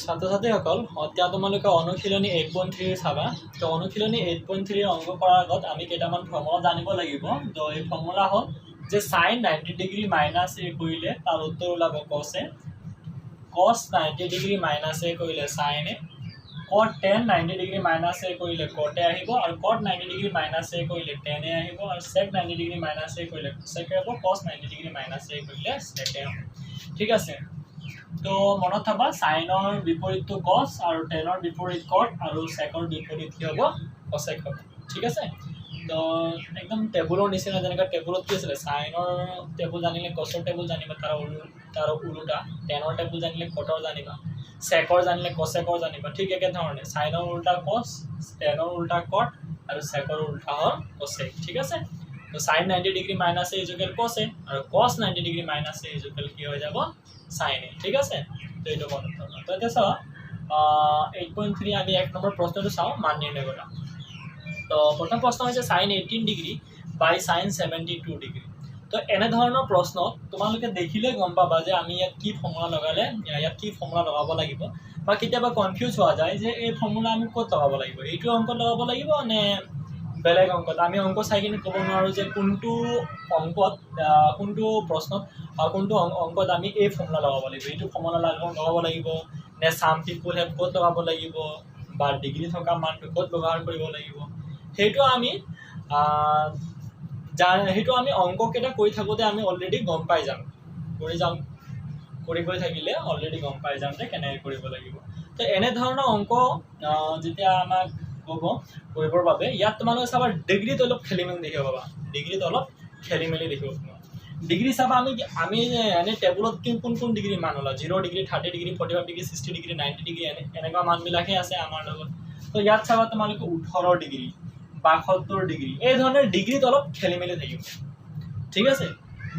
ছাত্ৰ ছাত্ৰীসকল এতিয়া তোমালোকে অনুশীলনী 8.3 চাবা। তো অনুশীলনী 8.3 অংক কৰাৰ আগত আমি কেইটামান ফৰ্মুলা জানিব লাগিব। তো এই ফৰ্মুলা হ'ল যে sin 90 ডিগ্ৰী মাইনাছ a কৰিলে তাৰ উত্তৰ ওলাব cos a, cos 90 degree minus a কৰিলে sin a, cot tan 90 degree minus a কৰিলে cot a আহিব, আৰু cot 90 ডিগ্ৰী মাইনাছ a কৰিলে tan a আহিব, আৰু sec 90 ডিগ্ৰী মাইনাছ a কৰিলে cosec a হ'ব, cos 90 ডিগ্ৰী মাইনাছ a কৰিলে sec a হ'ব। ঠিক আছে, তো মনত থবা সাইনৰ বিপৰীতটো cos আৰু টেনৰ বিপৰীত cot আৰু secৰ বিপৰীত কি হ'ব cosec হ'ব। ঠিক আছে, তো একদম টেবুলৰ নিচিনা, যেনেকৈ টেবুলত কি আছিলে সাইনৰ টেবুল জানিলে cosৰ টেবুল জানিবা, তাৰ উল্টা টেনৰ টেবুল জানিলে cotৰ জানিবা, secৰ জানিলে cosecৰ জানিবা। ঠিক একে ধৰণে সাইনৰ উল্টা cos, টেনৰ উল্টা cot আৰু secৰ উল্টা হ'ল cosec। ঠিক আছে, তো sin 90 degree minus a equal cos a আৰু cos 90 degree minus a equal কি হৈ যাব sin a। ঠিক আছে, তো এইটো মনত ৰাখবা। তো এতিয়া চাও 8.3 আমি এক নম্বৰ প্ৰশ্নটো চাও, মান নিৰ্ণয় কৰা। তো প্ৰথম প্ৰশ্ন হৈছে sin 18 ডিগ্ৰী বাই sin 72 ডিগ্ৰী। তো এনে ধৰণৰ প্ৰশ্ন তোমালোকে দেখিলে গম পাবা যে আমি ইয়াত কি ফৰ্মুলা লগালে ইয়াত কি ফৰ্মুলা লগাব লাগিব, বা কেতিয়াবা কনফিউজ হোৱা যায় যে এই ফৰ্মুলা আমি ক'ত লগাব লাগিব, এইটো অংকত লগাব লাগিব নে বেলেগ অংকত। আমি অংক চাই কিনে ক'ব নোৱাৰোঁ যে কোনটো অংকত কোনটো প্ৰশ্নত কোনটো অংকত আমি এই ফৰ্মুলা লগাব লাগিব, এইটো ফৰ্মুলা লগাব লাগিব নে সাম পিপুল হেভ ক'ত লগাব লাগিব, বা ডিগ্ৰী থকা মানটো ক'ত ব্যৱহাৰ কৰিব লাগিব, সেইটো আমি অংককেইটা কৰি থাকোঁতে আমি অলৰেডি গম পাই যাম, কৰি গৈ থাকিলে অলৰেডি গম পাই যাম যে কেনেকৈ কৰিব লাগিব। তো এনেধৰণৰ অংক যেতিয়া আমাক ক'ব কৰিবৰ বাবে, ইয়াত তোমালোকে চাবা ডিগ্ৰীত অলপ খেলি মেলি দেখিব পাবা, ডিগ্ৰীত অলপ খেলি মেলি দেখিব পাবা। ডিগ্ৰী চাবা আমি এনে টেবুলত কোন ডিগ্ৰী মান ওলা 0 degree 30 degree 45 degree 60 degree 90 degree এনেকুৱা মানবিলাকহে আছে আমাৰ লগত। তো ইয়াত চাবা তোমালোকে 18 ডিগ্ৰী 72 ডিগ্ৰী এই ধৰণৰ ডিগ্ৰীত অলপ খেলি মেলি থাকিব। ঠিক আছে,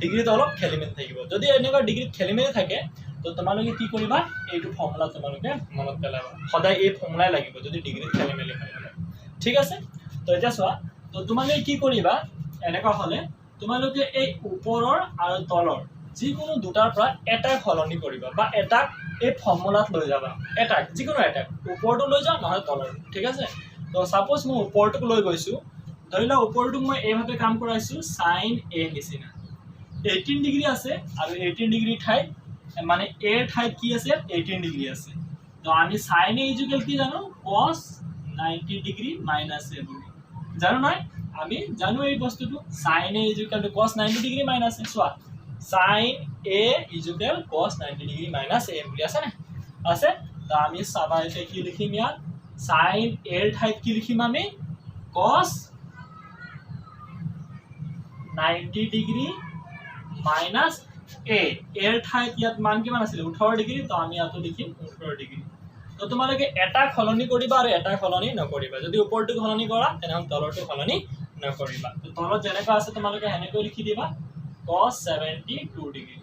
ডিগ্ৰীত অলপ খেলি মেলি থাকিব। যদি এনেকুৱা ডিগ্ৰীত খেলি মেলি থাকে তো তোমালোকে কি কৰিবা, এইটো ফৰ্মুলা তোমালোকে মনত পেলাবা, সদায় এই ফৰ্মুলাই লাগিব যদি ডিগ্ৰীত খেলি মেলি হয়। ঠিক আছে, তো এতিয়া চোৱা, তো তোমালোকে কি কৰিবা, এনেকুৱা হ'লে তোমালোকে এই ওপৰৰ আৰু তলৰ যিকোনো দুটাৰ পৰা এটাক সলনি কৰিবা, বা এটাক এই ফৰ্মুলাত লৈ যাবা, এটাক যিকোনো এটাক ওপৰটো লৈ যাওঁ নহয় তলৰটো। ঠিক আছে, তো ছাপোজ মই ওপৰটোক লৈ গৈছোঁ, ধৰি লওক ওপৰটোক মই এইভাৱে কাম কৰাইছোঁ sin a নিচিনা, 18 ডিগ্ৰী আছে আৰু 18 ডিগ্ৰী ঠাইত মানে এৰ ঠাইত কি আছে 18 ডিগ্ৰী আছে। তো আমি sin a ইকুৱেল কি জানো cos 90 ডিগ্ৰী মাইনাছ a বুলি জানো নহয়, আমি জানো এই বস্তুটো sin a equal to cos 90 degree minus a। চোৱা sin a equal cos 90 degree minus a বুলি আছে নে আছে। তো আমি চাবা এতিয়া কি লিখিম, ইয়াত sin a ৰ ঠাইত কি লিখিম আমি cos 90 ডিগ্ৰী মাইনাছ a, এৰ ঠাইত ইয়াত মান কিমান আছিল 18 ডিগ্ৰী, তো আমি ইয়াতো লিখিম 18 ডিগ্ৰী। তো তোমালোকে এটা সলনি কৰিবা আৰু এটা সলনি নকৰিবা, যদি ওপৰটো সলনি কৰা তেনেহ'লে তলৰটো সলনি নকৰিবা। তো তলত যেনেকুৱা আছে তোমালোকে সেনেকৈ লিখি দিবা cos 72 ডিগ্ৰী,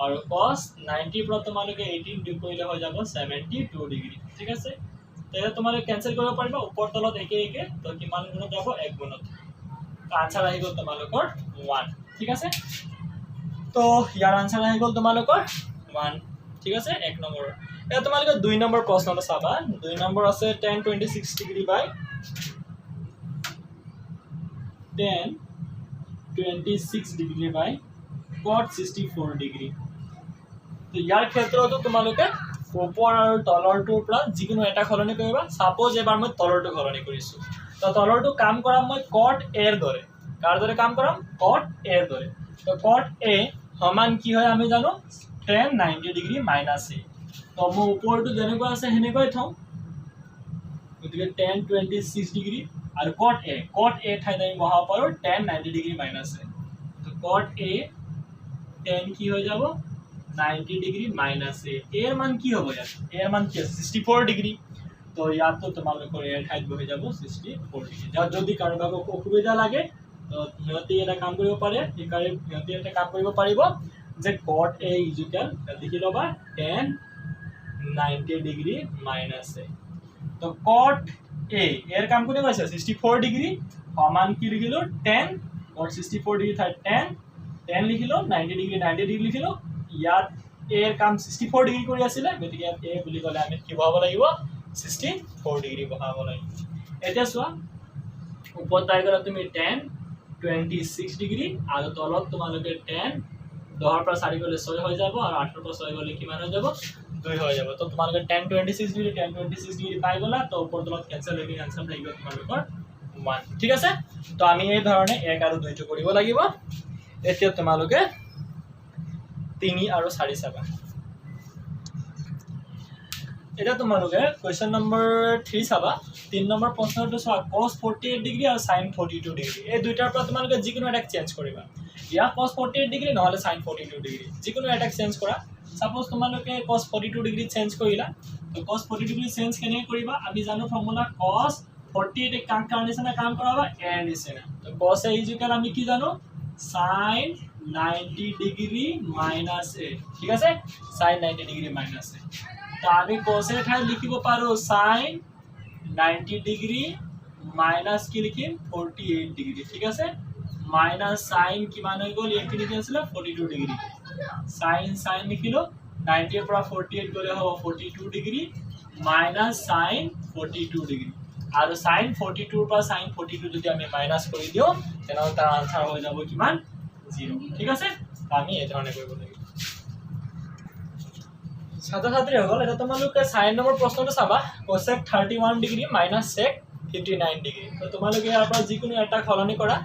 আৰু cos 90 পৰা তোমালোকে 18 ডিগ্ৰী কৰিলে হৈ যাব 72 ডিগ্ৰী। ঠিক আছে, তেতিয়া তোমালোকে কেনচেল কৰিব পাৰিবা, ওপৰ তলত একে একে, তো কিমান গুণত যাব 1 গুণত, আনসাৰ আহি গ'ল তোমালোকৰ 1। ঠিক আছে, তো ইয়াৰ আনসাৰ আহি গ'ল তোমালোকৰ 1। ঠিক আছে, 1 নম্বৰ। এতিয়া তোমালোকে 2 নম্বৰ প্ৰশ্নটো চাবা, 2 নম্বৰ আছে tan 26 ডিগ্ৰী বাই tan 26 ডিগ্ৰী বাই cot 64 ডিগ্ৰী। তো ইয়াৰ ক্ষেত্ৰতো তোমালোকে ওপৰ আৰু তলৰটোৰ পৰা যিকোনো এটা সলনি কৰিবা। সাপোজ এবাৰ মই তলৰটো সলনি কৰিছোঁ, তো তলৰটো কাম কৰাম মই cot a ৰ দৰে, কাৰ দৰে কাম কৰাম cot a ৰ দৰে। তো cot a সমান কি হয় আমি জানো tan 90 ডিগ্ৰী মাইনাছ a। তো মই ওপৰটো যেনেকুৱা আছে সেনেকৈ থওঁ, গতিকে tan 26 ডিগ্ৰী আৰু cot a ঠাইত আমি বহাব পাৰোঁ tan 90 ডিগ্ৰী মাইনাছ a। তো cot a tan কি হৈ যাব 90 ডিগ্ৰী মাইনাছ a, এৰ মান কি হ'ব, ইয়াত এৰ মান কি আছে 64 ডিগ্ৰী। তো ইয়াতো তোমালোকৰ এৰ ঠাইত বহি যাব 64 ডিগ্ৰী। যদি কাৰোবাক অসুবিধা লাগে তো সিহঁতে এটা কাম কৰিব পাৰে, সিহঁতে এটা কাম কৰিব পাৰিব যে cot a ইকুৱেল লিখি ল'বা tan 90 ডিগ্ৰী মাইনাছ a। তো cot a এৰ কাম কোনে কৰিছে 64 ডিগ্ৰী সমান কি লিখিলো tan, cot 64 ডিগ্ৰী ঠাইত tan লিখিলো, 90 ডিগ্ৰী লিখিলো, ইয়াত এ এৰ কাম 64 ডিগ্ৰী কৰি আছিলে গতিকে ইয়াত এ বুলি ক'লে আমি কি বহাব লাগিব 64 ডিগ্ৰী বহাব লাগিব এতিয়া চোৱা ওপৰত পাই গ'লা তুমি 10 26 ডিগ্ৰী আৰু তলত তোমালোকে 10 10 পৰা 4 গ'লে 6 হৈ যাব আৰু 8 পৰা 6 গ'লে কিমান হৈ যাব 2 হৈ যাব তো তোমালোকে 10 26 ডিগ্ৰী পাই গ'লা তো ওপৰ তলত কেনসেল হৈ আনসাৰ থাকিব তোমালোকৰ 1 ঠিক আছে তো আমি এই ধৰণে 1 আৰু 2 টো কৰিব লাগিব এতিয়া তোমালোকে 3 আৰু 4 চাবা এটা তোমালোকে কোৱেশ্চন নম্বৰ 3 চাবা 3 নম্বৰ প্ৰশ্নটো চোৱা cos 48 ডিগ্ৰী আৰু sin 42 ডিগ্ৰী এই দুইটাৰ পৰা তোমালোকে যিকোনো এটা চেঞ্জ কৰিবা ইয়া cos 48 ডিগ্ৰী নহলে sin 42 ডিগ্ৰী যিকোনো এটা চেঞ্জ কৰা সাপোজ তোমালোকে cos 42 ডিগ্ৰী চেঞ্জ কৰিলা তো cos 42 ডিগ্ৰী চেঞ্জ কেনে কৰিবা আমি জানো ফৰ্মুলা cos 48 এক কাম নিচিনা কাম কৰাবা a নিচিনা তো cos a ইকুয়াল আমি কি জানো sin 90 ডিগ্ৰী minus a ঠিক আছে sin 90 ডিগ্ৰী minus a তো আমি cos এর ঠাই লিখিব পারো sin 90 ডিগ্রি মাইনাস কি লিখিম 48 ডিগ্রি ঠিক আছে মাইনাস sin কিমান হৈ গল এটি লিখি আছিল 42 ডিগ্রি sin লিখিলো 90 এর পৰা 48 গলে হ'ব 42 ডিগ্ৰি মাইনাস sin 42 ডিগ্ৰি আৰু sin 42 এৰ পৰা sin 42 যদি আমি মাইনাস কৰি দিও তেনে তাৰ আনসাৰ হৈ যাব কিমান 0 ঠিক আছে আমি এই ধৰণে কৰিব লাগিব ছাত্ৰ ছাত্ৰী হল এটা তোমালোকে সাইন নম্বৰ প্ৰশ্নটো চাবা cosec 31 degree minus sec 59 degree তো তোমালোকে ইয়াৰ পৰা যিকোনো এটা খলনি কৰা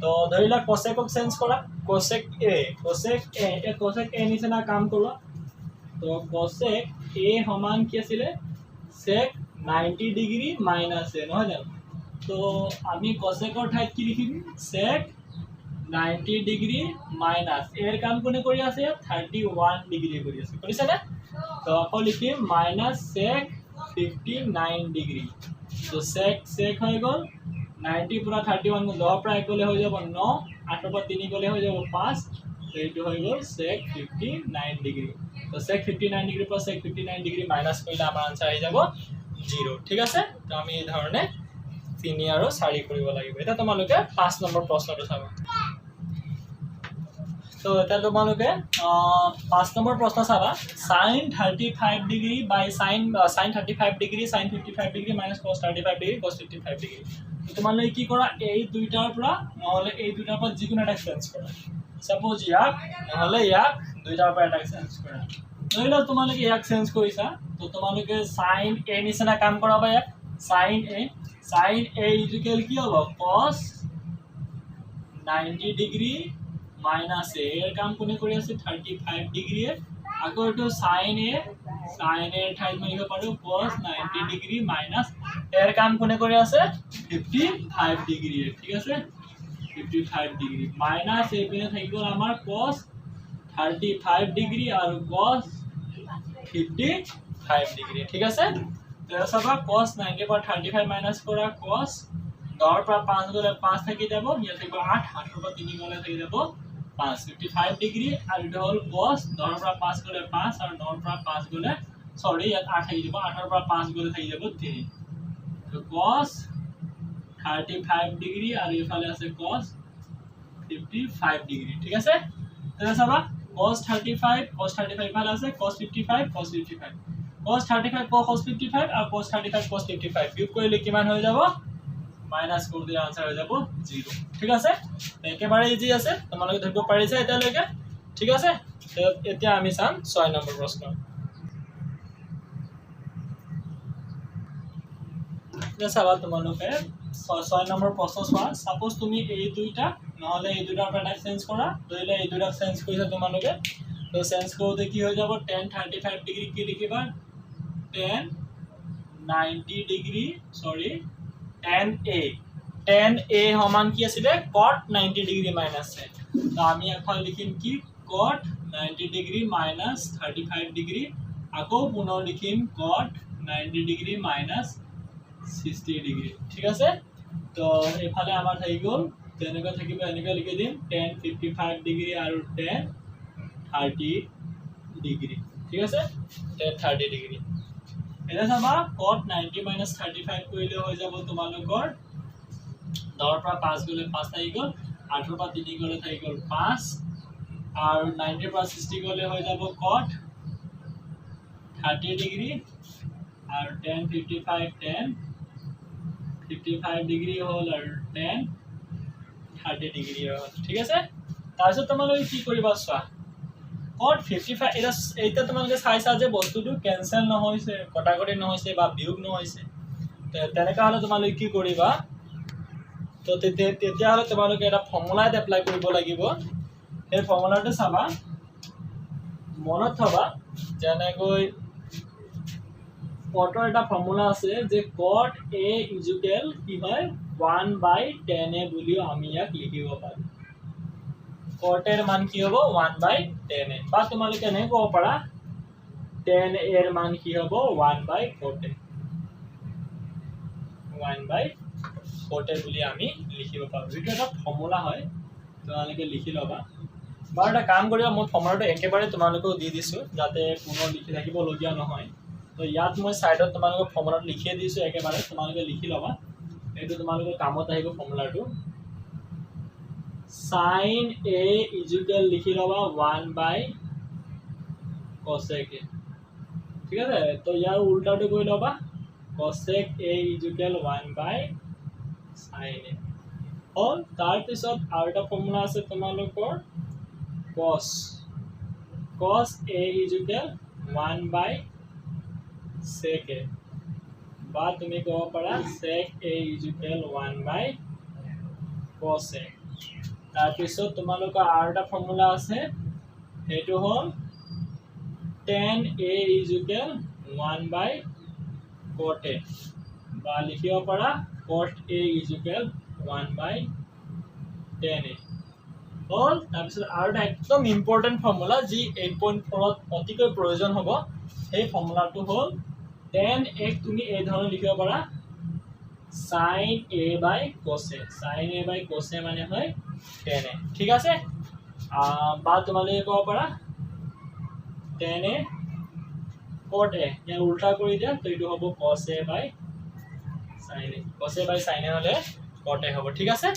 তো ধৰিলা cosec ক চেঞ্জ কৰা cosec a নিচিনা কাম কৰোৱা তো cosec a সমান কি আছিল sec 90 ডিগ্ৰী minus a নহয় জানো তো আমি cosec ৰ ঠাইত কি লিখিম sec 90 ডিগ্ৰী minus a এৰ কাম কোনে কৰি আছে 31 ডিগ্ৰী কৰি আছে কৰিছে না तो आपको लिखिए माइनस sec 59 डिग्री तो sec हो गल 90 पूरा 31 को 10 পৰা 1 গলে হৈ যাব 9 8 পৰা 3 গলে হৈ যাব 5 তো এইটো হৈ গল sec 59 ডিগ্ৰী তো sec 59 ডিগ্ৰী পৰা sec 59 ডিগ্ৰী মাইনাস কৰিলে আমাৰ आंसर আহি যাব 0 ঠিক আছে তো আমি এই ধৰণে 3 আৰু 4 কৰিব লাগিব এটা তোমালোকে 5 নম্বৰ প্ৰশ্নটো চাবা तो এটা তোমালোকে 5 নম্বৰ প্ৰশ্ন চাবা sin 35 ডিগ্ৰী বাই sin 35 degree sin 55 degree minus cos 35 degree cos 55 degree তো তোমালোকে কি কৰা এই দুইটাৰ পৰা নহলে এই দুইটাৰ পৰা যিকোনো এটা চেঞ্জ কৰা সাপোজ ইয়াক নহলে ইয়াক দুইটাৰ পৰা এটা চেঞ্জ কৰা ধৰিলা তোমালোকে ইয়াক চেঞ্জ কৰিছা তো তোমালোকে sin a নিচিনা কাম কৰাবা ইয়াক sin a ইকুয়াল কি হ'ব cos 90 ডিগ্ৰী माइनस a এৰ কাম কোনে কৰি আছে 35 ডিগ্ৰী আকৌ এটো sin a ঠাইত মই লিখিব পাৰো cos 90 ডিগ্ৰী মাইনাস এৰ কাম কোনে কৰি আছে 55 ডিগ্ৰী ঠিক আছে 55 ডিগ্ৰী মাইনাস a পিনে থাকিব আমাৰ cos 35 ডিগ্ৰী আৰু cos 55 ডিগ্ৰী ঠিক আছে তো সবা cos 90 পৰা 35 মাইনাস কৰা cos 10 পৰা 5 গলে 5 থাকি যাব ইয়া থাকিব 8 8 পৰা 3 গলে থাকি যাব 55 ডিগ্ৰী আৰু এটা হল cos 10 পৰা 5 গলে 5 আৰু 9 পৰা 5 গলে সৰি ইয়াত 8 থাকি যাব 8 পৰা 5 গলে থাকি যাব 3 তো cos 35 ডিগ্ৰী আৰু ইফালে আছে cos 55 ডিগ্ৰী ঠিক আছে তেনে চাবা cos 35 ইফালে আছে cos 55 cos 35 cos 55 আৰু cos 35 cos 55 বিয়োগ কৰিলে কিমান হৈ যাব माइनस कर दिया आंसर हो जाबो 0 ठीक আছে একেবারে ইজি আছে তোমালোকে ধৰিব পাৰিছে এটা লৈকে ঠিক আছে এতিয়া আমি চাম 6 নম্বৰ প্ৰশ্ন এটা চাবা তোমালোকে 6 নম্বৰ প্ৰশ্ন চোৱা সাপোজ তুমি এই দুইটা নহলে এই দুইটাৰ পৰা চেঞ্জ কৰা ধৰিলে এই দুইটা চেঞ্জ কৰিছা তোমালোকে তো চেঞ্জ কৰোতে কি হৈ যাব tan 35 ডিগ্ৰী কি লিখিবা tan 90 ডিগ্ৰী সৰি tan a সমান কি আছিল cot 90 ডিগ্ৰী মাইনাস a তো আমি এখন লিখিম কি cot 90 ডিগ্ৰী মাইনাস 35 ডিগ্ৰী আকৌ পুনৰ লিখিম cot 90 ডিগ্ৰী মাইনাস 60 ডিগ্ৰী ঠিক আছে তো এফালে আমাৰ থাকি গল তেনেকৈ থাকিব এনেকৈ লিখি দিম tan 55 ডিগ্ৰী আৰু tan 30 ডিগ্ৰী ঠিক আছে tan 30 ডিগ্ৰী এটা চাবা cot 90 minus 35 কৰিলে হৈ যাব তোমালোকৰ 10 পৰা 5 গলে 5 থাকি গল 8 পৰা 3 গলে থাকি গল 5 আৰু 90 পৰা 60 গলে হৈ যাব cot 30 ডিগ্ৰী আৰু tan 55 tan 55 ডিগ্ৰী হ'ল আৰু tan 30 ডিগ্ৰী হ'ল ঠিক আছে তাৰপিছত তোমালোকে কি কৰিবা চোৱা cot 55 এটা তোমালোকে চাইছা যে বস্তুটো কেনসেল নহৈছে কটাকটি নহৈছে বা বিয়োগ নহৈছে তেনেকা হলে তোমালোকে কি কৰিবা তো তেতিয়া হলে তোমালোকে এটা ফৰ্মুলা এপ্লাই কৰিব লাগিব এই ফৰ্মুলাটো চাবা মনত থবা যেনেকৈ cot এটা ফৰ্মুলা আছে যে cot a ইকুৱেল কি হয় 1/10 a বুলিও আমি ইয়াক লিখিব পাৰো cot এর মান কি হ'ব 1/10 বা তোমালোকে এনে ক'ব পাৰা tan এর মান কি হ'ব 1/cot 1/cot বুলি আমি লিখিব পাৰো এটা এটা ফৰ্মুলা হয় তোমালোকে লিখি লবা বাৰু এটা কাম কৰিবা মই ফৰ্মুলাটো একেবাৰে তোমালোকক দি দিছো যাতে পুনৰ লিখি থাকিব লগিয়া নহয় তো ইয়াত মই সাইডত তোমালোকক ফৰ্মুলাটো লিখি দিছো একেবাৰে তোমালোকে লিখি লবা এইটো তোমালোকৰ কামত আহিব ফৰ্মুলাটো sin a ইকুৱেল লিখি লবা 1/cosec a ঠিক আছে তো ইয়াৰ উল্টাটো কৰি লবা cosec a equal 1/sin a और तार पिছত আৰু এটা ফৰ্মুলা আছে তোমালোকৰ cos a equal 1/sec a বা তুমি ক'ব পাৰা sec a equal 1/cos a তাৰ পিছত তোমালোকৰ আৰু এটা ফৰ্মুলা আছে সেইটো হ'ল tan a equal 1/cot a বা লিখিব পাৰা cot a ইকুৱেল 1/10 a হ'ল তাৰপিছত আৰু এটা একদম ইম্পৰ্টেন্ট ফৰ্মুলা যি 8.4 ত অতিকৈ প্ৰয়োজন হ'ব সেই ফৰ্মুলাটো হ'ল tan a তুমি এই ধৰণে লিখিব পাৰা sin a by cos a sin a by cos a মানে হয় tan a ঠিক আছে বা তোমালোকে ক'ব পাৰা tan a cot a ইয়াৰ উল্টা কৰি দিয়া তো এইটো হ'ব cos a by sin a cos a by sin a হলে cot a হ'ব ঠিক আছে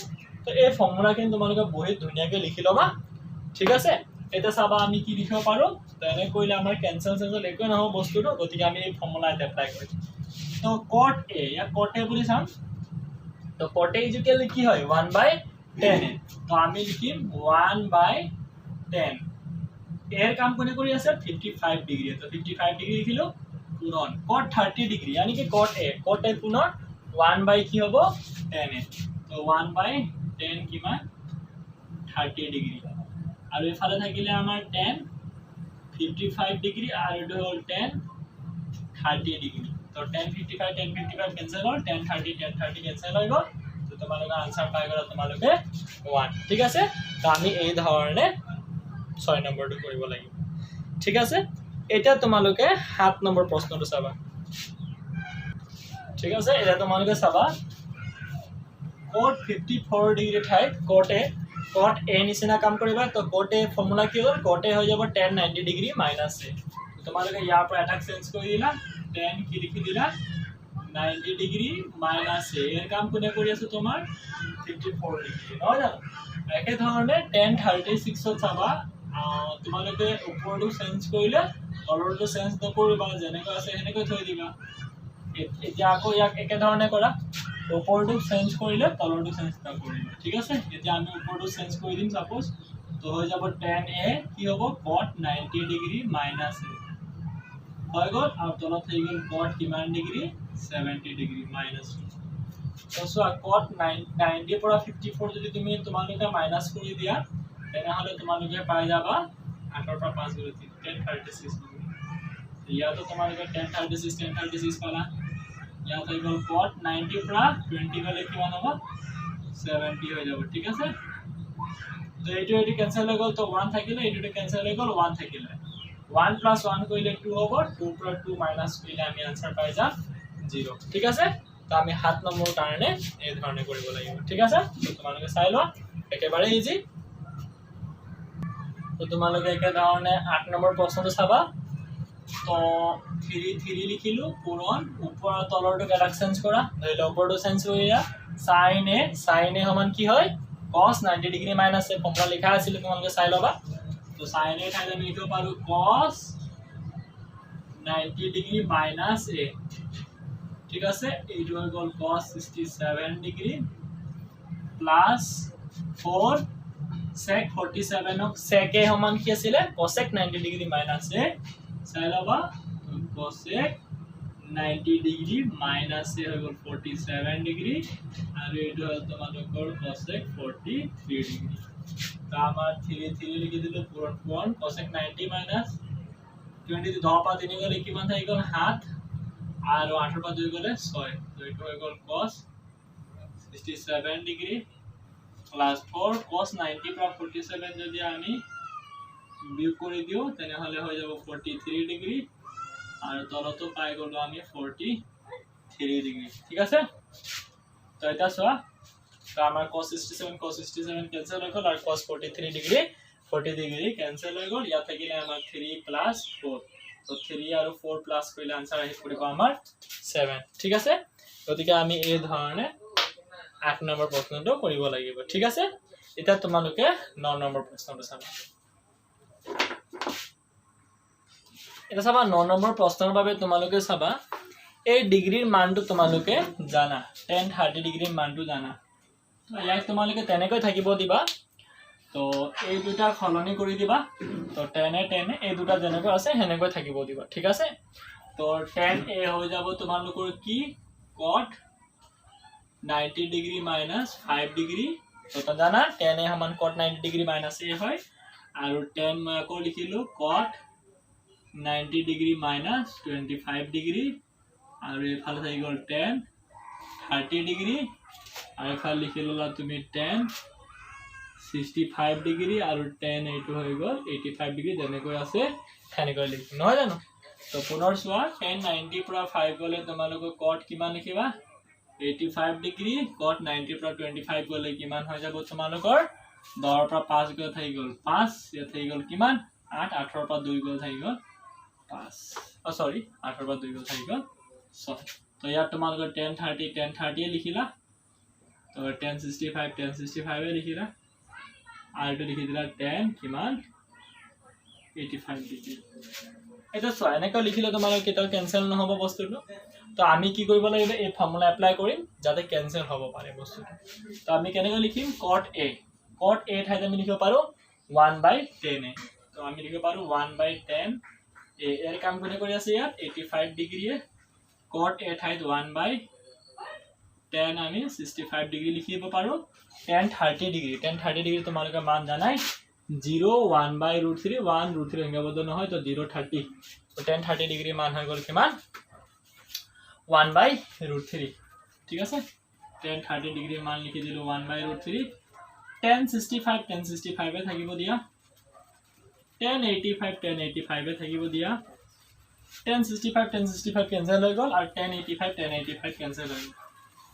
তো এই ফৰ্মুলাখিনি তোমালোকে বহুত ধুনীয়াকৈ লিখি লবা ঠিক আছে এটা চাবা আমি কি লিখিব পাৰো তো এনে কৰিলে আমাৰ কেনসেল একো নহব বস্তুটো গতিকে আমি এই ফৰ্মুলা এপ্লাই কৰিম তো cot a या cot a বুলি চাম তো cot a ইকুৱেল কি হয় 1/10 তো আমি লিখিম 1/10 এৰ কাম কোনে কৰি আছে 55 ডিগ্ৰী তো 55 ডিগ্ৰী লিখিলো পুনৰ cot 30 ডিগ্ৰী यानी कि cot a পুনৰ 1 কি হ'ব 10 তো 1/10 কিমান 30 ডিগ্ৰী আৰু এফালে থাকিলে আমাৰ tan 55 ডিগ্ৰী আৰু এটো হ'ল tan 30 ডিগ্ৰী তো tan 55 কেনসেল হ'ল tan 30 কেনসেল হৈ গ'ল তো তোমালোকে আনসার পাই গ'লা তোমালোকে 1 ঠিক আছে তো আমি এই ধৰণে 6 নম্বৰটো কৰিব লাগিব ঠিক আছে এটা তোমালোকে 7 নম্বৰ প্ৰশ্নটো চাবা ঠিক আছে এটা তোমালোকে চাবা cot 54 ডিগ্ৰী ঠাইত cot a নিচিনা কাম কৰিবা তো cot a ফৰ্মুলা কি হ'ল cot a হৈ যাব tan 90 ডিগ্ৰী মাইনাস a তোমালোকে ইয়াৰ পৰা এটা চেঞ্জ কৰি দিলা tan কি লিখি দিলা 90 ডিগ্ৰী মাইনাস a এৰ কাম কোনে কৰি আছে তোমাৰ 54 ডিগ্ৰী নহয় জানো একে ধৰণে tan 36 ত চাবা তোমালোকে ওপৰটো চেঞ্জ কৰিলে তলৰটো চেঞ্জ নকৰিবা যেনেকৈ আছে হেনেকৈ থৈ দিবা এতিয়া আকৌ ইয়াক একে ধৰণে কৰা ওপৰটো চেঞ্জ কৰিলে তলৰটো চেঞ্জ নকৰিবা ঠিক আছে এতিয়া আমি ওপৰটো চেঞ্জ কৰি দিম সাপোজ তো হৈ যাব tan a কি হ'ব cot 90 ডিগ্ৰী মাইনাস a হৈ গ'ল আৰু তলত হৈ গ'ল cot কিমান ডিগ্ৰী 70 ডিগ্ৰী মাইনাস তো সো cot 90 পৰা 54 যদি তুমি তোমালোকে মাইনাস কৰি দিয়া তেনেহলে তোমালোকে পাই যাবা 8 পৰা 5 গ'লে 1036 ইয়াতো তোমালোকে 1036 পালা ইয়াত হৈ গ'ল cot 90 পৰা 20 গ'লে কিমান হ'ব 70 হৈ যাব ঠিক আছে তো এইটো কেনসেল হৈ গ'ল তো 1 থাকিলে এইটো কেনসেল হৈ গ'ল 1 থাকিলে 1 + 1 কৰিলে 2 হ'ব 2 পৰা 2 মাইনাস কৰিলে আমি আনসাৰ পাই যাম 0 ঠিক আছে তো আমি 7 নম্বৰ কাৰণে এই ধৰণে কৰিব লাগিব ঠিক আছে তো তোমালোকে চাই লোৱা একেবাৰে ইজি তো তোমালোকে একে ধৰণে 8 নম্বৰ প্ৰশ্নটো চাবা তো 3 লিখিলো পূৰণ ওপৰ তলৰটো কেটাক চেঞ্জ কৰা ধৰিলে ওপৰটো চেঞ্জ কৰিয়া sin a সমান কি হয় cos 90 degree minus a formula লিখা আছিল তোমালোকে চাই লবা তো sin a ঠাইত আমি লিখিব পাৰো cos 90 ডিগ্ৰী মাইনাছ এ ঠিক আছে এইটো হৈ গ'ল cos 67 ডিগ্ৰী প্লাছ 4 sec 47 ক sec এ সমান কি আছিলে cosec 90 ডিগ্ৰী মাইনাছ এ চাই লবা cosec 90 ডিগ্ৰী মাইনাছ এ হৈ গ'ল 47 ডিগ্ৰী আৰু এইটো হ'ল তোমালোকৰ cosec 43 ডিগ্ৰী তো আমাৰ 3 লিখি দিলো পূৰণ cosec 90 মাইনাছ 20 10 পা 3 গলে কিমান থাকি গ'ল 7 আৰু 8 পা 2 গলে 6 তো এইটো হৈ গ'ল cos 67 ডিগ্ৰী প্লাস 4 cos 90 পৰা 47 যদি আমি বিয়োগ কৰি দিও তেনেহলে হৈ যাব 43 ডিগ্ৰী আৰু তলতো পাই গলো আমি 43 ডিগ্ৰী ঠিক আছে তো এটা চোৱা তো আমাৰ cos 67 ক্যান্সেল হৈ গ'ল আৰু cos 43 ডিগ্ৰী 40 ডিগ্ৰী ক্যান্সেল হৈ গ'ল ইয়াত থাকিলে আমাৰ 3 প্লাস 4 তো 3 আৰু 4 প্লাস কৰিলে आंसर আহি পৰিব আমাৰ 7 ঠিক আছে গতিকে আমি এই ধৰণে 8 নম্বৰ প্ৰশ্নটো কৰিব লাগিব ঠিক আছে এটা তোমালোকে 9 নম্বৰ প্ৰশ্নটো চাবা এটা চাবা 9 নম্বৰ প্ৰশ্নৰ বাবে তোমালোকে চাবা এই ডিগ্ৰীৰ মানটো তোমালোকে জানা tan 30 ডিগ্ৰীৰ মানটো জানা তো ইয়াক তোমালোকে তেনেকৈ থাকিব দিবা তো এই দুটা খলনি কৰি দিবা তো tan এই দুটা যেনেকৈ আছে হেনেকৈ থাকিব দিবা ঠিক আছে তো tan a হৈ যাব তোমালোকৰ কি cot 90 ডিগ্ৰী minus 5 ডিগ্ৰী তো জানা tan a সমান cot 90 ডিগ্ৰী minus a হয় আৰু tan মই আকৌ লিখিলো cot 90 ডিগ্ৰী minus 25 ডিগ্ৰী আৰু এফালে থাকি গ'ল tan 30 ডিগ্ৰী আৰু এফালে লিখিলা তুমি tan 65 ডিগ্ৰী আৰু tan এইটো হৈ গ'ল 85 ডিগ্ৰী যেনেকৈ আছে হেনেকৈ লিখি নহয় জানো তো পুনৰ চোৱা tan 90 পৰা 5 গলে তোমালোকৰ cot কিমান লিখিবা 85 ডিগ্ৰী cot 90 পৰা 25 গলে কিমান হৈ যাব তোমালোকৰ 10 পৰা 5 গলে থাকি গ'ল 5 ইয়াত থাকি গ'ল কিমান 8 18 পৰা 2 গলে থাকি গ'ল 5 সৰি 18 পৰা 2 গলে থাকি গ'ল 6 তো ইয়াত তোমালোকৰ tan 30 লিখিলা তো tan 65 লিখিলা আৰ এটা লিখি দিলা tan কিমান 85 ডিগ্ৰী এটা সো এনেকৈ লিখিলে তোমালোকৰ কেটা ক্যান্সেল নহব বস্তুটো তো আমি কি কৰিব লাগিব এই ফৰ্মুলা এপ্লাই কৰিম যাতে ক্যান্সেল হ'ব পাৰে বস্তুটো তো আমি কেনেকৈ লিখিম cot a ঠাইত আমি লিখিব পাৰো 1/10 a তো আমি লিখিব পাৰো 1/10 a এৰ কাম কোনে কৰি আছে ইয়াত 85 ডিগ্ৰী cot a ঠাইত 1/10 আমি 65 ডিগ্ৰী লিখিব পাৰো tan 30 ডিগ্ৰী তোমালোকে মান জানাই 0 1/√3 1√3 সংখ্যাবদ্ধ নহয় তো 030 তো tan 30 ডিগ্ৰী মান হৈ গ'ল কিমান 1/√3 ঠিক আছে tan 30 ডিগ্ৰী মান লিখি দিলো 1/√3 tan 65 এ থাকিব দিয়া tan 85 এ থাকিব দিয়া tan 65 ক্যান্সেল হৈ গ'ল আৰু tan 85 ক্যান্সেল হৈ গ'ল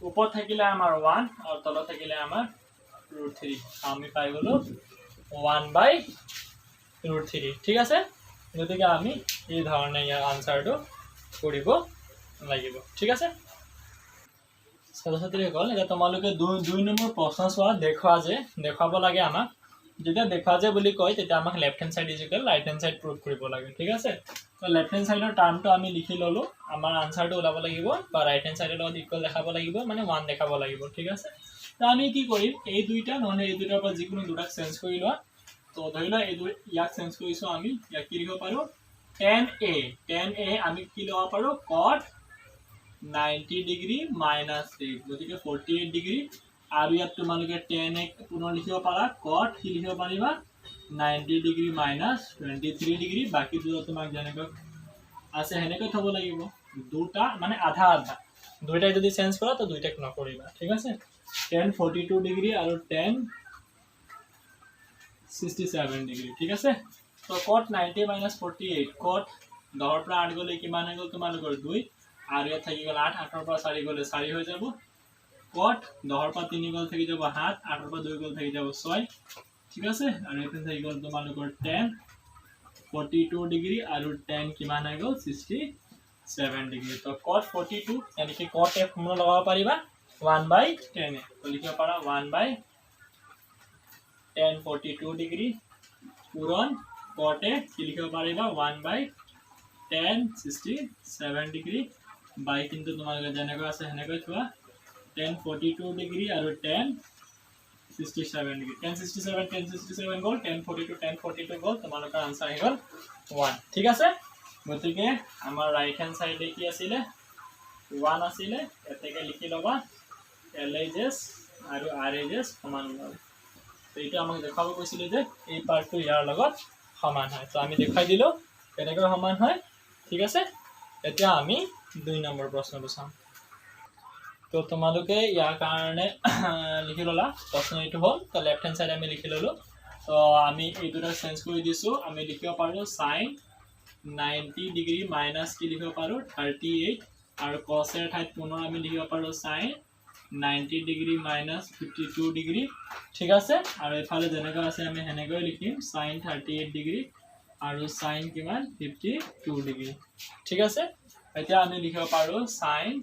উপৰ থাকিলে আমাৰ 1 আৰু তলত থাকিলে আমাৰ √3 আমি পাই গলো 1/√3 ঠিক আছে গতিকে আমি এই ধৰণে ইয়াৰ আনসাৰটো কৰিব লাগিব ঠিক আছে সৰস্বতী গল এটা তোমালোকে 2 নম্বৰ প্ৰশ্ন চোৱা দেখাব লাগে আমাক যেতিয়া দেখা যায় বুলি কয় তেতিয়া আমাক left hand side equal right hand side prove কৰিব লাগে ঠিক আছে তো লেফট হ্যান্ড সাইডৰ টাৰ্মটো আমি লিখি ললো আমাৰ আনসাৰটো ওলাব লাগিব বা ৰাইট হ্যান্ড সাইডৰ লগত ইকুয়াল দেখাব লাগিব মানে 1 দেখাব লাগিব ঠিক আছে তো আমি কি কৰিম এই দুইটা নহলে এই দুইটাৰ পৰা যিকোনো দুটাক চেঞ্জ কৰি লোৱা তো ধৰি লোৱা এই দুই ইয়াক চেঞ্জ কৰিছো আমি ইয়াক কি লিখিব পাৰো tan a আমি কি লব পাৰো cot 90 ডিগ্ৰী minus a গতিকে 48 ডিগ্ৰী আৰু ইয়াত তোমালোকে tan a পুনৰ লিখিব পাৰা cot কি লিখিব পাৰিবা 90 ডিগ্ৰী minus 23 ডিগ্ৰী বাকি দুটা তোমাক যেনেকৈ আছে হেনেকৈ থব লাগিব দুটা মানে আধা দুইটা যদি চেঞ্জ কৰা তো দুইটাক নকৰিবা ঠিক আছে tan 42 ডিগ্ৰী আৰু tan 67 ডিগ্ৰী ঠিক আছে তো cot 90 minus 48 cot 10 পৰা 8 গলে কিমান হৈ গল তোমালোকৰ 2 আৰু ইয়াত থাকি গল 8 8 পৰা 4 গলে 4 হৈ যাব cot 10 পৰা 3 গলে থাকি যাব 7 8 পৰা 2 গলে থাকি যাব 6 ঠিক আছে আৰু এতে থাকি গল তোমালোকৰ tan 42 ডিগ্ৰী আৰু tan কিমান হৈ গল 67 ডিগ্ৰী তো cot 42 यानी कि cot a ফৰ্মুলা লগাব পাৰিবা 1/10 তো লিখিব পাৰা 1/tan 42 ডিগ্ৰী পূৰণ cot a কি লিখিব পাৰিবা 1/10 tan 67 ডিগ্ৰী বাই কিন্তু তোমালোকে যেনেকৈ আছে সেনেকৈ থোৱা tan 42 ডিগ্ৰী আৰু tan 67 ডিগ্ৰী tan 67 গ'ল tan 42 গ'ল তোমালোকৰ আনসাৰ আহি গ'ল 1 ঠিক আছে গতিকে আমাৰ ৰাইট হ্যান্ড সাইডে কি আছিলে 1 আছিলে এতেকে লিখি লবা LHS আৰু RHS সমান হ'ব তো এটা আমাক দেখাব কৈছিলে যে এই পাৰ্টটো ইয়াৰ লগত সমান হয় তো আমি দেখাই দিলো কেনেকৈ সমান হয় ঠিক আছে এতিয়া আমি 2 নম্বৰ প্ৰশ্নটো চাম তো তোমালোকে ইয়াৰ কাৰণে লিখি ললা প্ৰশ্ন এইটো হ'ল তো লেফট হ্যান্ড সাইড আমি লিখি ললো তো আমি এইটোটা চেঞ্জ কৰি দিছো আমি লিখিব পাৰো sin 90 ডিগ্ৰী মাইনাস কি লিখিব পাৰো 38 আৰু cos এৰ ঠাইত পুনৰ আমি লিখিব পাৰো sin 90 ডিগ্ৰী মাইনাস 52 ডিগ্ৰী ঠিক আছে আৰু এফালে যেনেকৈ আছে আমি হেনেকৈ লিখিম sin 38 ডিগ্ৰী আৰু sin কিমান 52 ডিগ্ৰী ঠিক আছে এতিয়া আমি লিখিব পাৰো sin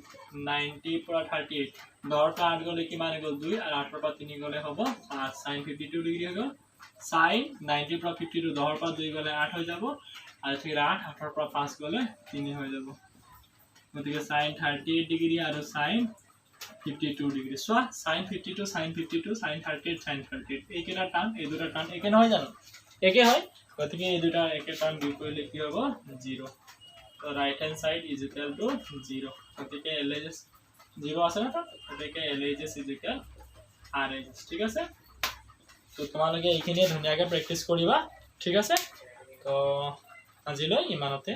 90 পৰা 38 10 পৰা 8 গলে কিমান গল 2 আৰু 8 পৰা 3 গলে হ'ব 5 sin 52 ডিগ্ৰী হ'ব sin 90 পৰা 52 10 পৰা 2 গলে 8 হৈ যাব আৰু ঠিক 8 8 পৰা 5 গলে 3 হৈ যাব গতিকে sin 38 ডিগ্ৰী আৰু sin 52 degree so sin 52 sin 38 sin 38 এইকেইটা টান এই দুটা টান একে নহয় জানো একে হয় গতিকে এই দুটা একে টান দুই কৰিলে কি হ'ব 0 তো right hand side is equal to 0 গতিকে LHS 0 আছে না তো গতিকে LHS ইজ ইকুয়াল RHS ঠিক আছে তো তোমালোকে এইখিনি ধুনীয়াকৈ প্ৰেক্টিস কৰিবা ঠিক আছে তো আজিলৈ ইমানতে